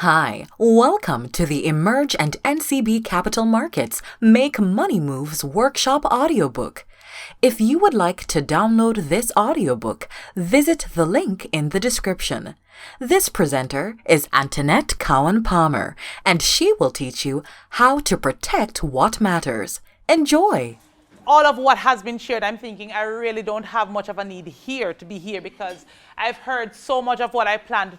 Hi, welcome to the Emerge and NCB Capital Markets Make Money Moves Workshop Audiobook. If you would like to download this audiobook, visit the link in the description. This presenter is Anntonnette Cowan-Palmer, and she will teach you how to protect what matters. Enjoy! All of what has been shared, I'm thinking I really don't have much of a need here to be here because I've heard so much of what I planned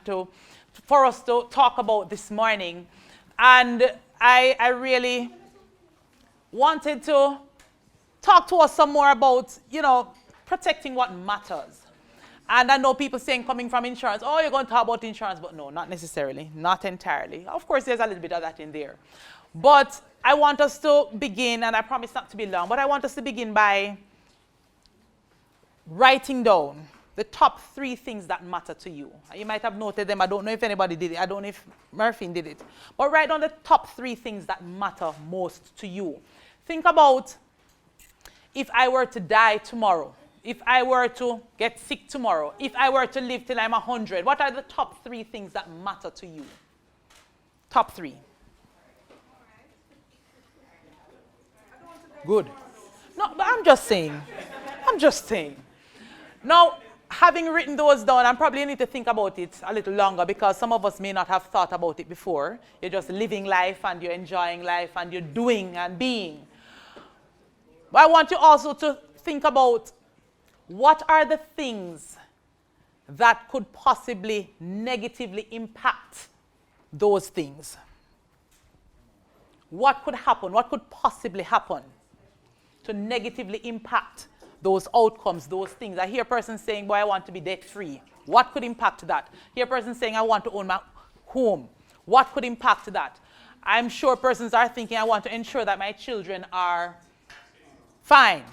for us to talk about this morning. And I really wanted to talk to us some more about, protecting what matters. And I know people saying coming from insurance, oh, you're going to talk about insurance, but no, not necessarily, not entirely. Of course, there's a little bit of that in there. But I want us to begin, and I promise not to be long, but I want us to begin by writing down the top 3 things that matter to you. You might have noted them. I don't know if anybody did it. I don't know if Murphy did it. But write down the top 3 things that matter most to you. Think about if I were to die tomorrow, if I were to get sick tomorrow, if I were to live till I'm 100, what are the top 3 things that matter to you? Top 3. Good. No, but I'm just saying. Now, having written those down, and probably you need to think about it a little longer because some of us may not have thought about it before. You're just living life and you're enjoying life and you're doing and being. But I want you also to think about what are the things that could possibly negatively impact those things. What could happen? What could possibly happen to negatively impact those outcomes, those things? I hear a person saying, boy, I want to be debt-free. What could impact that? I hear a person saying, I want to own my home. What could impact that? I'm sure persons are thinking, I want to ensure that my children are fine.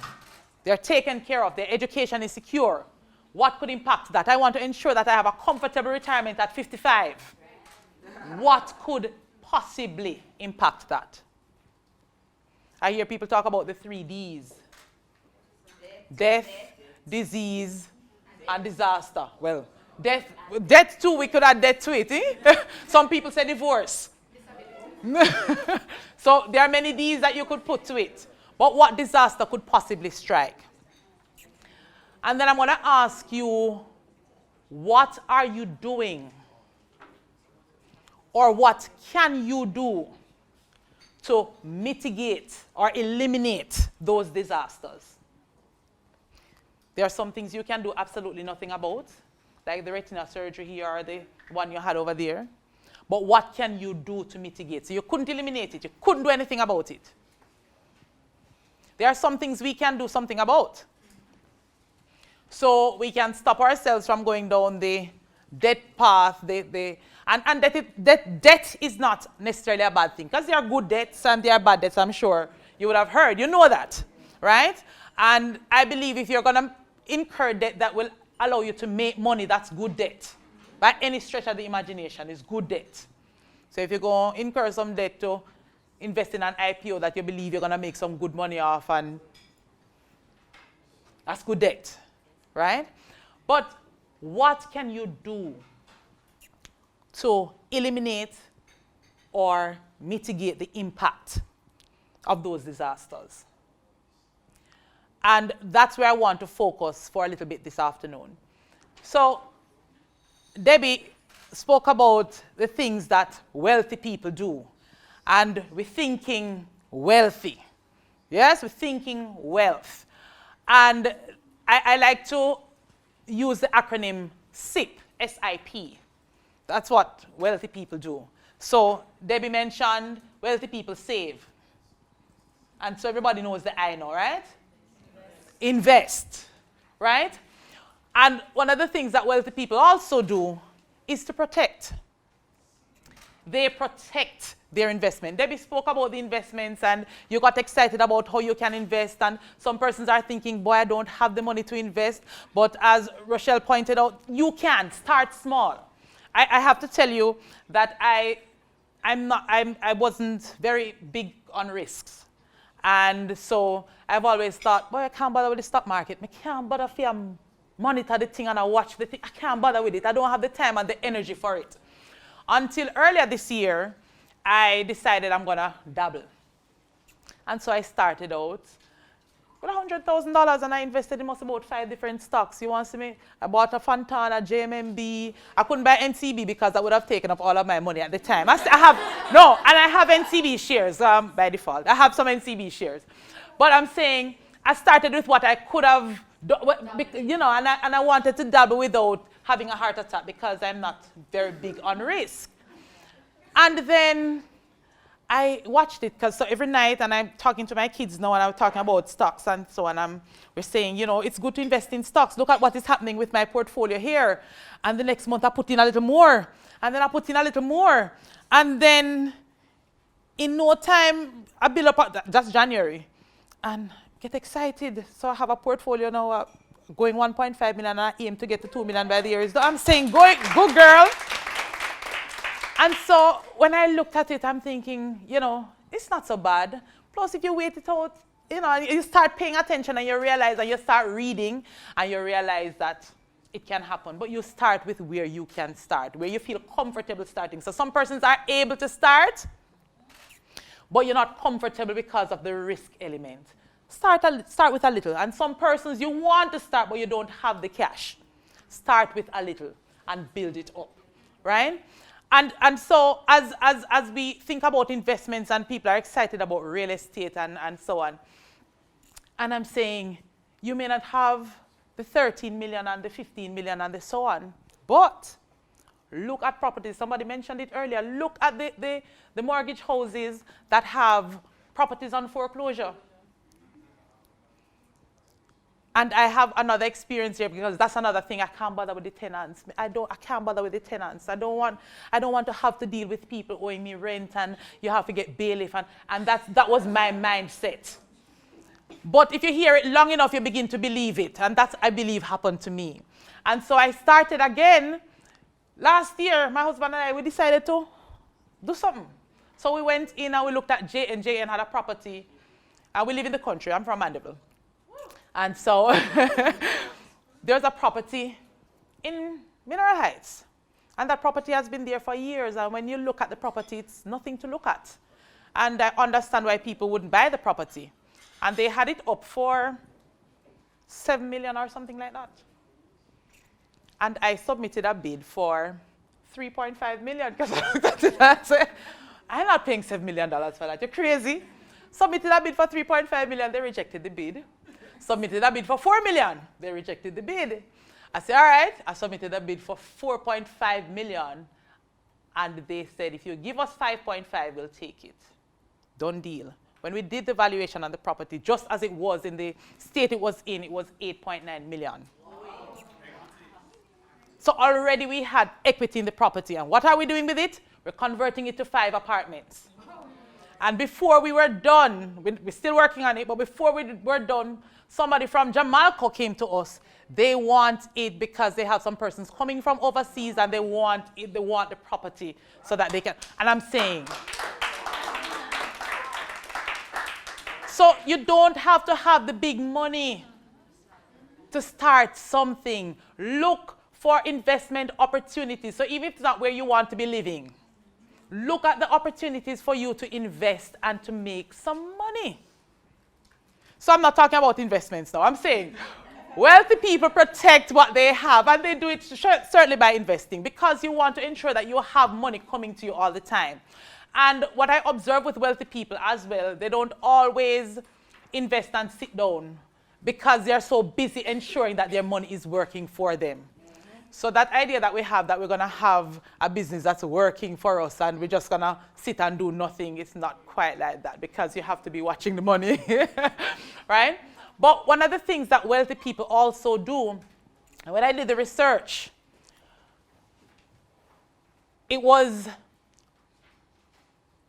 They're taken care of. Their education is secure. What could impact that? I want to ensure that I have a comfortable retirement at 55. What could possibly impact that? I hear people talk about the 3 Ds. Death, disease, and disaster. Well, death too, we could add death to it. Some people say divorce. So there are many Ds that you could put to it. But what disaster could possibly strike? And then I'm going to ask you, what are you doing? Or what can you do to mitigate or eliminate those disasters? There are some things you can do absolutely nothing about, like the retina surgery here or the one you had over there. But what can you do to mitigate? So you couldn't eliminate it. You couldn't do anything about it. There are some things we can do something about. So we can stop ourselves from going down the debt path. And debt is not necessarily a bad thing, because there are good debts and there are bad debts, I'm sure you would have heard. You know that, right? And I believe if you're going to incur debt that will allow you to make money, that's good debt. By any stretch of the imagination, it's good debt. So if you're going to incur some debt to invest in an IPO that you believe you're going to make some good money off, and that's good debt, right? But what can you do to eliminate or mitigate the impact of those disasters? And that's where I want to focus for a little bit this afternoon. So Debbie spoke about the things that wealthy people do. And we're thinking wealthy. Yes, we're thinking wealth. And I like to use the acronym SIP, S-I-P. That's what wealthy people do. So Debbie mentioned wealthy people save. And so everybody knows the I now, right? Invest, right? And one of the things that wealthy people also do is to protect. They protect their investment. Debbie spoke about the investments, and you got excited about how you can invest. And some persons are thinking, boy, I don't have the money to invest. But as Rochelle pointed out, you can start small. I have to tell you that I wasn't very big on risks. And so I've always thought, boy, I can't bother with the stock market. I can't bother if I monitor the thing and I watch the thing. I can't bother with it. I don't have the time and the energy for it. Until earlier this year, I decided I'm going to dabble. And so I started out with $100,000 and I invested in about 5 different stocks. You want to see me? I bought a Fontana, JMMB. I couldn't buy NCB because that would have taken up all of my money at the time. I have NCB shares by default. I have some NCB shares. But I'm saying I started with what I could have done, and I wanted to dabble without having a heart attack because I'm not very big on risk. And then I watched it because so every night, and I'm talking to my kids now, and I'm talking about stocks and so on. We're saying, it's good to invest in stocks. Look at what is happening with my portfolio here. And the next month I put in a little more, and then I put in a little more, and then in no time I build up. That's January, and get excited. So I have a portfolio now going 1.5 million, and I aim to get to 2 million by the year is done. I'm saying, go girl. And so when I looked at it, I'm thinking, it's not so bad. Plus, if you wait it out, you start paying attention and you realize, and you start reading, and you realize that it can happen. But you start with where you can start, where you feel comfortable starting. So some persons are able to start, but you're not comfortable because of the risk element. Start with a little. And some persons, you want to start, but you don't have the cash. Start with a little and build it up, right? And so as we think about investments and people are excited about real estate and so on, and I'm saying you may not have the 13 million and the 15 million and the so on, but look at properties. Somebody mentioned it earlier. Look at the mortgage houses that have properties on foreclosure. And I have another experience here because that's another thing. I can't bother with the tenants. I can't bother with the tenants. I don't want to have to deal with people owing me rent and you have to get bailiff and that was my mindset. But if you hear it long enough, you begin to believe it, and that's, I believe, happened to me. And so I started again. Last year, my husband and I, we decided to do something. So we went in and we looked at J&J and had a property. And we live in the country. I'm from Mandeville. And so there's a property in Mineral Heights. And that property has been there for years. And when you look at the property, it's nothing to look at. And I understand why people wouldn't buy the property. And they had it up for 7 million or something like that. And I submitted a bid for 3.5 million because I said, I'm not paying $7 million for that. You're crazy. Submitted a bid for 3.5 million. They rejected the bid. Submitted a bid for 4 million. They rejected the bid. I said, all right. I submitted a bid for 4.5 million. And they said, if you give us 5.5, we'll take it. Done deal. When we did the valuation on the property, just as it was in the state it was 8.9 million. So already we had equity in the property. And what are we doing with it? We're converting it to 5 apartments. And before we were done, we're still working on it, but before we were done, somebody from Jamalco came to us. They want it because they have some persons coming from overseas and they want it, they want the property so that they can. And I'm saying, so you don't have to have the big money to start something. Look for investment opportunities. So even if it's not where you want to be living, look at the opportunities for you to invest and to make some money. So I'm not talking about investments now. I'm saying wealthy people protect what they have, and they do it certainly by investing because you want to ensure that you have money coming to you all the time. And what I observe with wealthy people as well, they don't always invest and sit down because they're so busy ensuring that their money is working for them. So that idea that we have that we're going to have a business that's working for us and we're just going to sit and do nothing, it's not quite like that because you have to be watching the money, right? But one of the things that wealthy people also do, and when I did the research, it was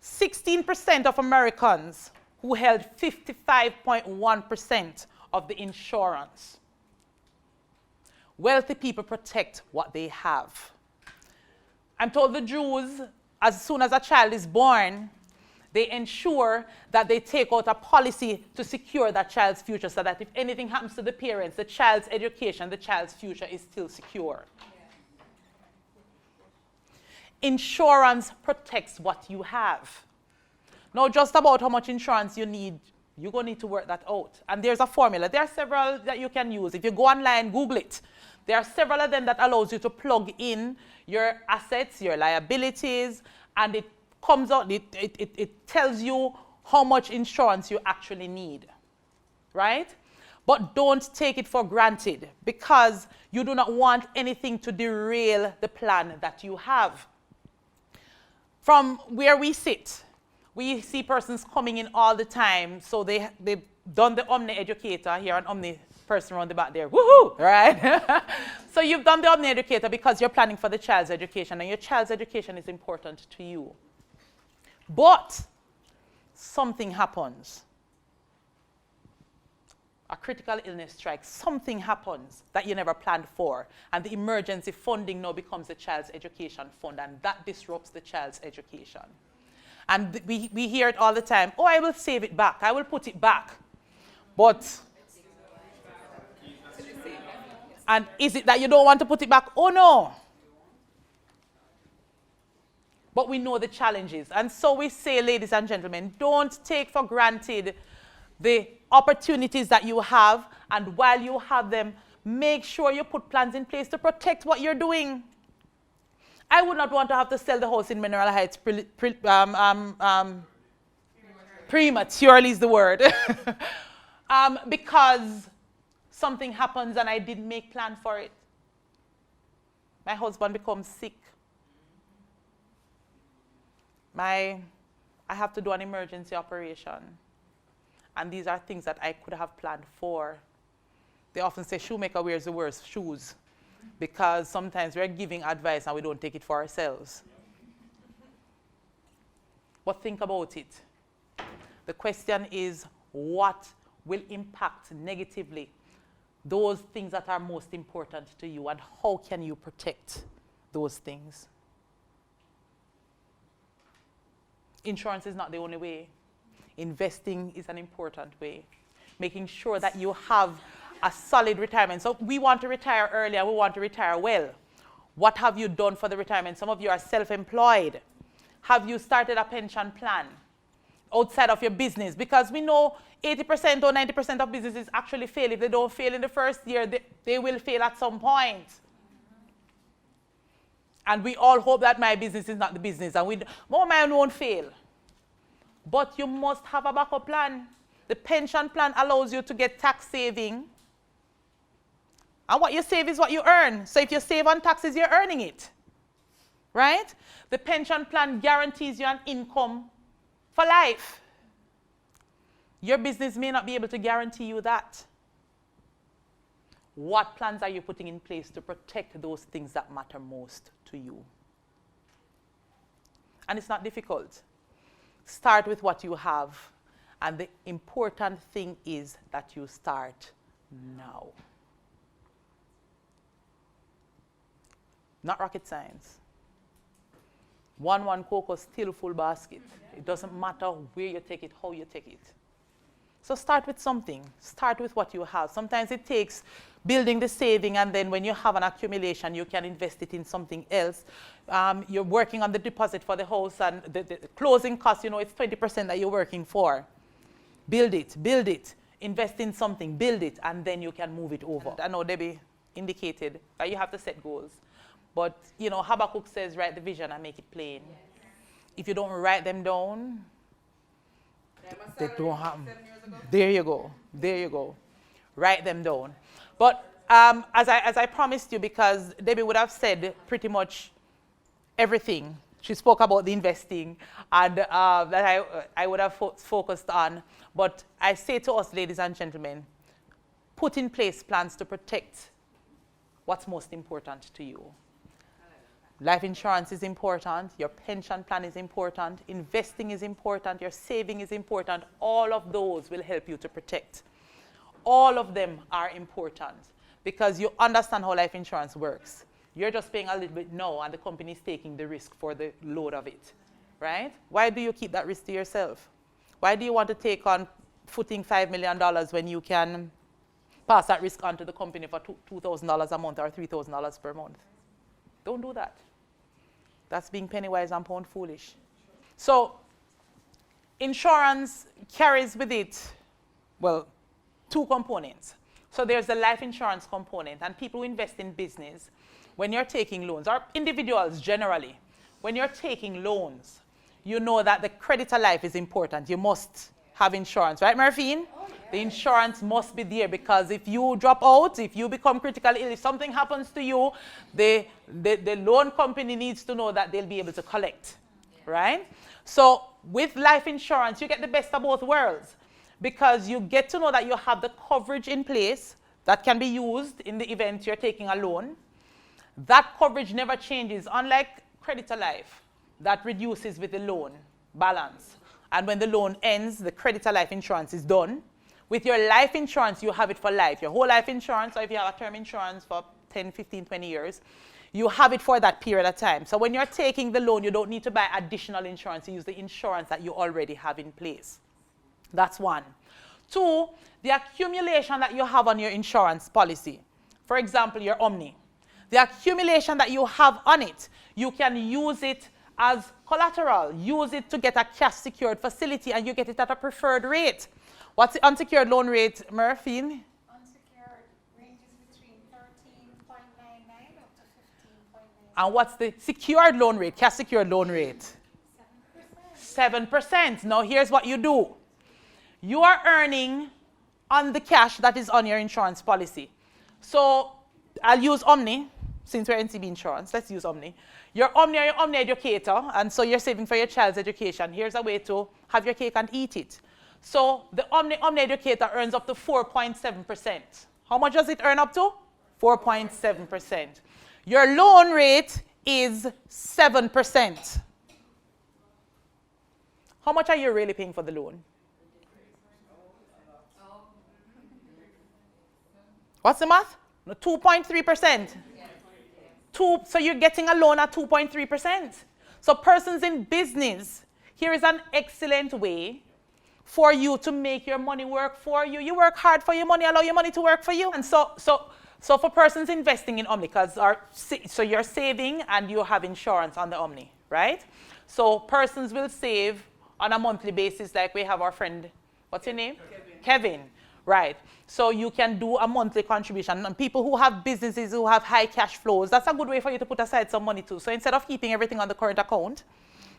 16% of Americans who held 55.1% of the insurance. Wealthy people protect what they have. I'm told the Jews, as soon as a child is born, they ensure that they take out a policy to secure that child's future so that if anything happens to the parents, the child's education, the child's future is still secure. Insurance protects what you have. Now, just about how much insurance you need, you're going to need to work that out. And there's a formula. There are several that you can use. If you go online, Google it. There are several of them that allows you to plug in your assets, your liabilities, and it comes out, it tells you how much insurance you actually need, right? But don't take it for granted, because you do not want anything to derail the plan that you have. From where we sit, we see persons coming in all the time. So they've done the Omni Educator here, an Omni person around the back there. Woohoo! Right? So you've done the Omni Educator because you're planning for the child's education, and your child's education is important to you. But something happens. A critical illness strikes, something happens that you never planned for, and the emergency funding now becomes the child's education fund, and that disrupts the child's education. And we hear it all the time, oh, I will save it back, I will put it back. But, and is it that you don't want to put it back? Oh no. But we know the challenges. And so we say, ladies and gentlemen, don't take for granted the opportunities that you have, and while you have them, make sure you put plans in place to protect what you're doing. I would not want to have to sell the house in Mineral Heights prematurely is the word, because something happens and I didn't make plan for it. My husband becomes sick. I have to do an emergency operation. And these are things that I could have planned for. They often say shoemaker wears the worst shoes, because sometimes we're giving advice and we don't take it for ourselves. But think about it. The question is, what will impact negatively those things that are most important to you, and how can you protect those things? Insurance is not the only way. Investing is an important way. Making sure that you have a solid retirement. So we want to retire early and we want to retire well. What have you done for the retirement? Some of you are self-employed. Have you started a pension plan outside of your business? Because we know 80% or 90% of businesses actually fail. If they don't fail in the first year, they will fail at some point. And we all hope that my business is not the business, and mine won't fail. But you must have a backup plan. The pension plan allows you to get tax saving. And what you save is what you earn. So if you save on taxes, you're earning it. Right? The pension plan guarantees you an income for life. Your business may not be able to guarantee you that. What plans are you putting in place to protect those things that matter most to you? And it's not difficult. Start with what you have. And the important thing is that you start now. Not rocket science. 1 cocoa, still full basket. It doesn't matter where you take it, how you take it. So start with something. Start with what you have. Sometimes it takes building the saving, and then when you have an accumulation, you can invest it in something else. You're working on the deposit for the house, and the closing cost, it's 20% that you're working for. Build it, invest in something, build it, and then you can move it over. I know Debbie indicated that you have to set goals. But, Habakkuk says, write the vision and make it plain. Yes. If you don't write them down, they don't happen. There you go. Write them down. But as I promised you, because Debbie would have said pretty much everything. She spoke about the investing and that I would have focused on. But I say to us, ladies and gentlemen, put in place plans to protect what's most important to you. Life insurance is important, your pension plan is important, investing is important, your saving is important. All of those will help you to protect. All of them are important because you understand how life insurance works. You're just paying a little bit now, and the company is taking the risk for the load of it, right? Why do you keep that risk to yourself? Why do you want to take on footing $5 million when you can pass that risk on to the company for $2,000 a month or $3,000 per month? Don't do that. That's being penny wise and pound foolish. So insurance carries with it, well, two components. So there's the life insurance component, and people who invest in business, when you're taking loans, or individuals generally, when you're taking loans, you know that the creditor life is important. You must have insurance, right, Marfine? Oh, yeah. The insurance must be there, because if you drop out, if you become critically ill, if something happens to you, the loan company needs to know that they'll be able to collect, right? So with life insurance, you get the best of both worlds, because you get to know that you have the coverage in place that can be used in the event you're taking a loan. That coverage never changes, unlike creditor life, that reduces with the loan balance. And when the loan ends, the creditor life insurance is done. With your life insurance, you have it for life. Your whole life insurance, or if you have a term insurance for 10, 15, 20 years, you have it for that period of time. So when you're taking the loan, you don't need to buy additional insurance. You use the insurance that you already have in place. That's one. Two, the accumulation that you have on your insurance policy. For example, your Omni. The accumulation that you have on it, you can use it as collateral. Use it to get a cash secured facility, and you get it at a preferred rate. What's the unsecured loan rate, Murphy? Unsecured ranges between 13.99 up to 15.99. And what's the secured loan rate, cash secured loan rate? 7%. 7%. Now here's what you do. You are earning on the cash that is on your insurance policy. So I'll use Omni, since we're NCB Insurance. Let's use Omni. You're Omni educator, and so you're saving for your child's education. Here's a way to have your cake and eat it. So the Omni educator earns up to 4.7%. How much does it earn up to? 4.7%. Your loan rate is 7%. How much are you really paying for the loan? What's the math? 2.3%. So you're getting a loan at 2.3%. So persons in business, here is an excellent way for you to make your money work for you. You work hard for your money, allow your money to work for you. And so for persons investing in Omni, so you're saving and you have insurance on the Omni, right? So persons will save on a monthly basis, like we have our friend, what's your name? Kevin. Right. So you can do a monthly contribution. And people who have businesses who have high cash flows, that's a good way for you to put aside some money too. So instead of keeping everything on the current account,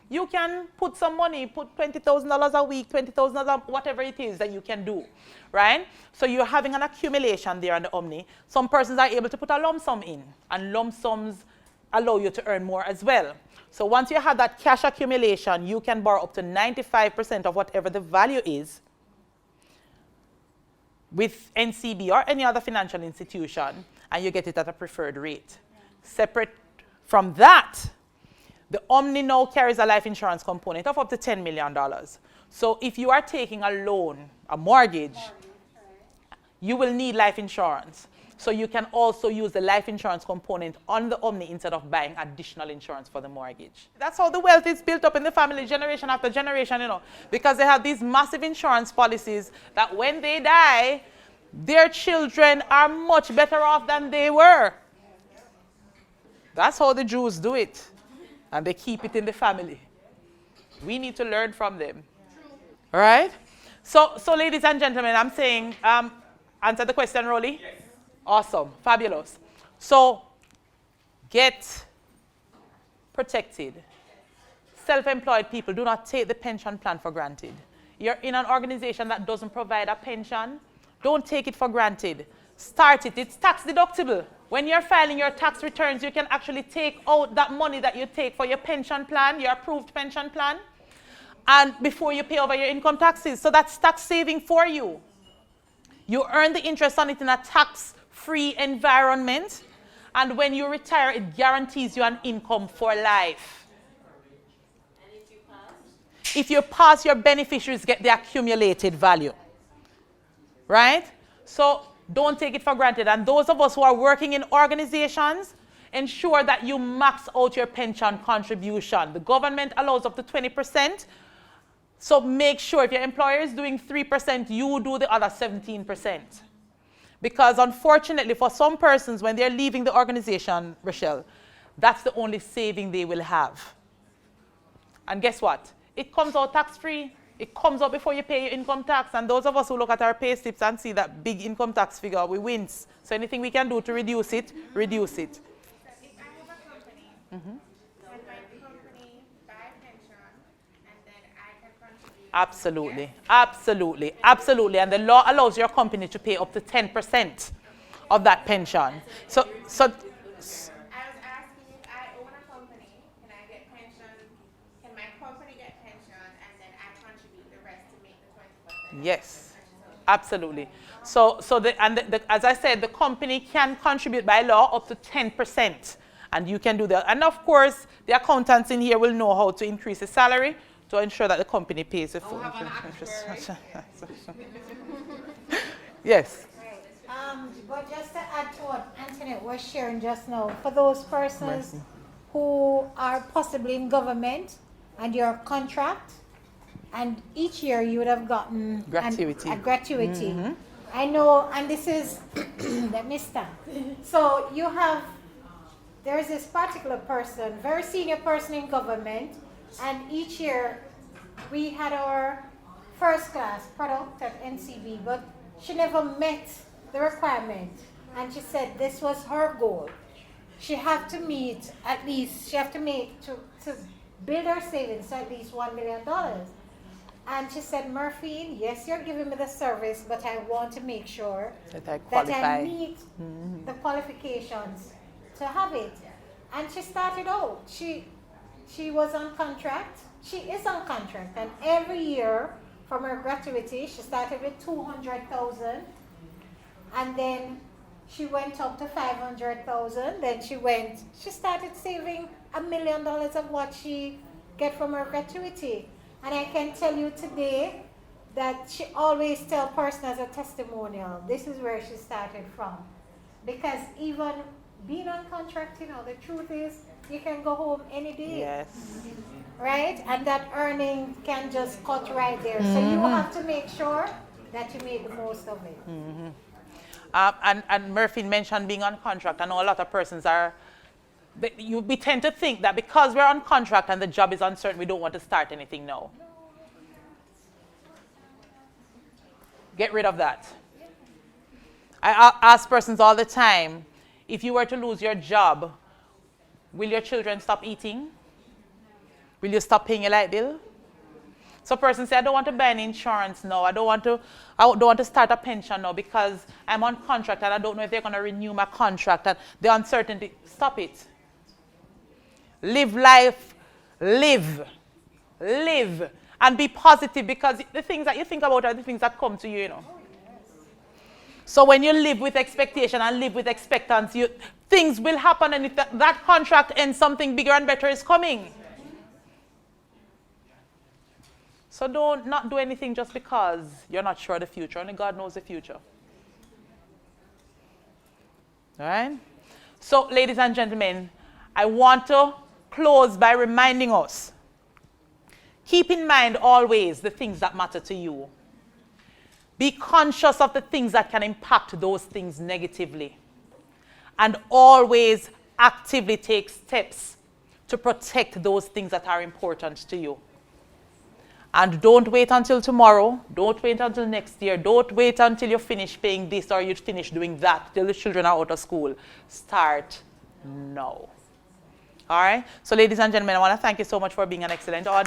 you can put some money, put $20,000 a week, $20,000, whatever it is that you can do, right? So you're having an accumulation there on the Omni. Some persons are able to put a lump sum in, and lump sums allow you to earn more as well. So once you have that cash accumulation, you can borrow up to 95% of whatever the value is with NCB or any other financial institution, and you get it at a preferred rate. Separate from that, the Omni now carries a life insurance component of up to $10 million. So if you are taking a loan, a mortgage, you will need life insurance. So you can also use the life insurance component on the Omni instead of buying additional insurance for the mortgage. That's how the wealth is built up in the family, generation after generation, you know, because they have these massive insurance policies that when they die, their children are much better off than they were. That's how the Jews do it. And they keep it in the family. We need to learn from them. All right? So ladies and gentlemen, I'm saying, answer the question, Rolly? Yes. Awesome. Fabulous. So, get protected. Self-employed people, do not take the pension plan for granted. You're in an organization that doesn't provide a pension, don't take it for granted. Start it. It's tax deductible. When you're filing your tax returns, you can actually take out that money that you take for your pension plan, your approved pension plan, and before you pay over your income taxes. So that's tax saving for you. You earn the interest on it in a tax-free environment, and when you retire, it guarantees you an income for life. And if you pass? If you pass, your beneficiaries get the accumulated value. Right? So don't take it for granted. And those of us who are working in organizations, ensure that you max out your pension contribution. The government allows up to 20%. So make sure if your employer is doing 3%, you do the other 17%. Because unfortunately, for some persons, when they're leaving the organization, Rochelle, That's the only saving they will have. And guess what? It comes out tax-free. It comes out before you pay your income tax. And those of us who look at our pay slips and see that big income tax figure, we wince. So anything we can do to reduce it, reduce it. So if I have a company, can my company buy pension and then I can contribute? Absolutely, absolutely, absolutely. And the law allows your company to pay up to 10% of that pension. So I was asking if I own a company, can I get pension? Can my company get pension and then I contribute the rest to make the 20%? yes, absolutely. As I said, the company can contribute by law up to 10%. And you can do that. And of course, the accountants in here will know how to increase the salary to ensure that the company pays the full interest. Yes. But just to add to what Anntonnette was sharing just now, for those persons who are possibly in government and your contract, and each year you would have gotten Gratuity. a gratuity. I know, and this is, let me start. So you have, there's this particular person, very senior person in government, and each year we had our first class product at NCB, but she never met the requirement. And she said this was her goal. She had to meet at least, she had to make, to build her savings to at least $1 million. And she said, Murphy, yes, you're giving me the service, but I want to make sure That I meet the qualifications to have it. And she started out. She was on contract. She is on contract. And every year from her gratuity, she started with 200,000. And then she went up to 500,000. Then she started saving $1 million of what she get from her gratuity. And I can tell you today that she always tell person as a testimonial, this is where she started from. Because even being on contract, the truth is you can go home any day. Yes. Right? And that earning can just cut right there. So you have to make sure that you make the most of it. And Murphy mentioned being on contract. I know a lot of persons we tend to think that because we're on contract and the job is uncertain, we don't want to start anything now. Get rid of that. I ask persons all the time, if you were to lose your job, will your children stop eating? Will you stop paying your light bill? So persons say, I don't want to buy an insurance now. I don't want to start a pension now because I'm on contract and I don't know if they're going to renew my contract and the uncertainty. Stop it. Live life, live, and be positive, because the things that you think about are the things that come to you, So when you live with expectation and live with expectancy, things will happen, and if that contract ends, something bigger and better is coming. So don't not do anything just because you're not sure of the future. Only God knows the future. All right? So, ladies and gentlemen, I want to close by reminding us, keep in mind always the things that matter to you. Be conscious of the things that can impact those things negatively. And always actively take steps to protect those things that are important to you. And don't wait until tomorrow. Don't wait until next year. Don't wait until you finish paying this or you finish doing that, till the children are out of school. Start now. All right? So, ladies and gentlemen, I want to thank you so much for being an excellent audience.